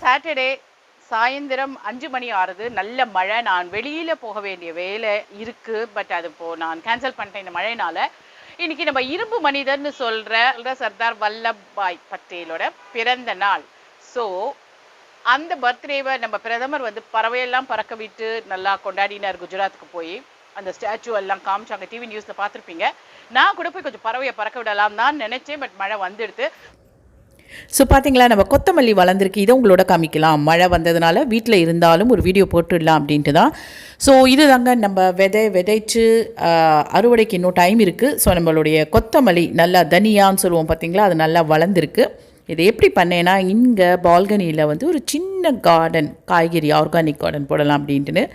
Saturday சாயந்தரம் 5 மணி ஆறுது. நல்ல மழை. நான் வெளியில் போக வேண்டிய வேலை இருக்குது, பட் அது நான் கேன்சல் பண்ணிட்டேன் இந்த மழையினால. இன்னைக்கு நம்ம இரும்பு மனிதர்னு சொல்கிற சர்தார் வல்லபாய் பட்டேலோட பிறந்த நாள். ஸோ அந்த பர்த்டேவை நம்ம பிரதமர் பறவையெல்லாம் பறக்க விட்டு நல்லா கொண்டாடினார். குஜராத்துக்கு போய் அந்த ஸ்டாச்சு எல்லாம் காமிச்சாங்க, டிவி நியூஸில் பார்த்துருப்பீங்க. நான் கூட போய் கொஞ்சம் பறவையை பறக்க விடலாம் தான் நினச்சேன், பட் மழை வந்துடுது. ஸோ பார்த்தீங்களா, நம்ம கொத்தமல்லி வளர்ந்துருக்கு. இதை உங்களோட காமிக்கலாம். மழை வந்ததுனால வீட்டில் இருந்தாலும் ஒரு வீடியோ போட்டுடலாம் அப்படின்ட்டு தான். ஸோ இது தாங்க நம்ம விதைச்சு அறுவடைக்கு இன்னும் டைம் இருக்குது. ஸோ நம்மளுடைய கொத்தமல்லி நல்லா தனியான்னு சொல்லுவோம் பார்த்தீங்களா, அது நல்லா வளர்ந்துருக்கு. இதை எப்படி பண்ணேன்னா, இங்கே பால்கனியில் ஒரு சின்ன கார்டன், காய்கறி ஆர்கானிக் கார்டன் போடலாம் அப்படின்ட்டுன்னு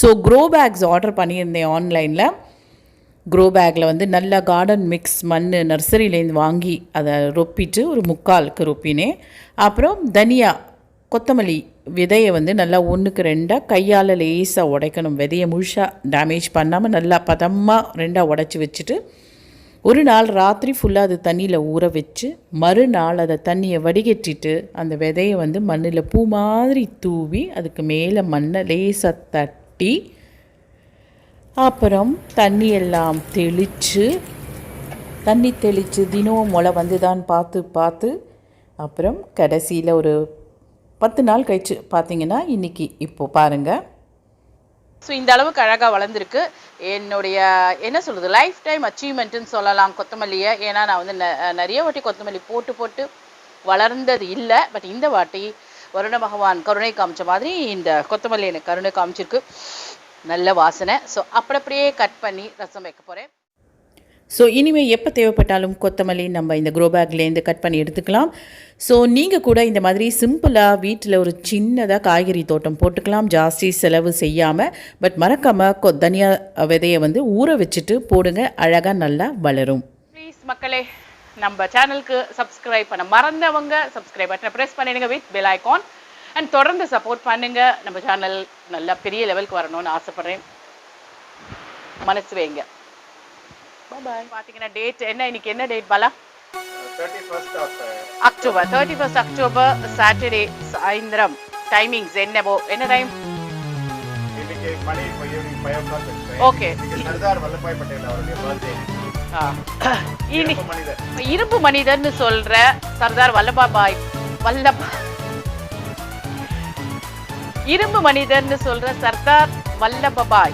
ஸோ க்ரோ பேக்ஸ் ஆர்டர் பண்ணியிருந்தேன் ஆன்லைனில். க்ரோ பேக்கில் நல்லா கார்டன் மிக்ஸ் மண் நர்சரியிலேருந்து வாங்கி அதை ரொப்பிட்டு ஒரு 3/4 ரொப்பினேன். அப்புறம் தனியா கொத்தமல்லி விதையை நல்லா 1க்கு 2 கையால் லேசாக உடைக்கணும். விதையை முழுசாக டேமேஜ் பண்ணாமல் நல்லா பதமாக 2 உடச்சி வச்சுட்டு ஒரு நாள் ராத்திரி ஃபுல்லாக அது தண்ணியில் ஊற வச்சு மறுநாள் அதை தண்ணியை வடிகட்டிட்டு அந்த விதையை மண்ணில் பூ மாதிரி தூவி அதுக்கு மேலே மண்ணை லேசாக தட்டி அப்புறம் தண்ணி தெளித்து தினம் முளை வந்துதான் பார்த்து அப்புறம் கடைசியில் ஒரு 10 நாள் கழிச்சு பார்த்தீங்கன்னா இன்றைக்கி இப்போது பாருங்கள். ஸோ இந்த அளவுக்கு அழகாக வளர்ந்துருக்கு. என்னுடைய என்ன சொல்கிறது, லைஃப் டைம் அச்சீவ்மெண்ட்டுன்னு சொல்லலாம் கொத்தமல்லியை. ஏன்னா நான் நிறைய வாட்டி கொத்தமல்லி போட்டு வளர்ந்தது இல்லை. பட் இந்த வாட்டி வருண பகவான் கருணை காமிச்ச மாதிரி இந்த கொத்தமல்லி எனக்கு கருணை காமிச்சிருக்கு. நல்ல வாசனை. ஸோ அப்படியே கட் பண்ணி ரசம் வைக்க போகிறேன். ஸோ இனிமேல் எப்போ தேவைப்பட்டாலும் கொத்தமல்லி நம்ம இந்த க்ரோ பேக்லேருந்து கட் பண்ணி எடுத்துக்கலாம். ஸோ நீங்கள் கூட இந்த மாதிரி சிம்பிளாக வீட்டில் ஒரு சின்னதாக காய்கறி தோட்டம் போட்டுக்கலாம், ஜாஸ்தி செலவு செய்யாமல். பட் மறக்காமல் தனியா விதையை ஊற வச்சுட்டு போடுங்க, அழகாக நல்லா வளரும். ப்ளீஸ் மக்களே, நம்ம சேனலுக்கு சப்ஸ்கிரைப் பண்ண மறந்தவங்க சப்ஸ்கிரைப் பட்டனை ப்ரெஸ் பண்ணிடுங்க வித் பெல் ஐகான். அண்ட் தொடர்ந்து சப்போர்ட் பண்ணுங்கள். நம்ம சேனல் நல்லா பெரிய லெவலுக்கு வரணும்னு ஆசைப்பட்றேன். மனசு வைங்க. பாய். பார்த்தீங்கன்னா டேட் என்ன, இன்னைக்கு என்ன டேட் பாலா? 31 அக்டோபர் சாட்டர்டே சாயந்தரம். டைமிங்ஸ் என்ன டைம்? ஓகே. இரும்பு மனிதர்னு சொல்ற சர்தார் இரும்பு மனிதர்னு சொல்ற சர்தார் வல்லபாய்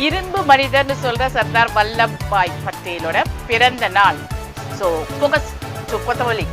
இரும்பு மனிதர்னு சொல்ற சர்தார் வல்லபாய் பட்டேலோட பிறந்த நாள். ஸோ ஃபோக்கஸ் டு கொத்தமல்லி.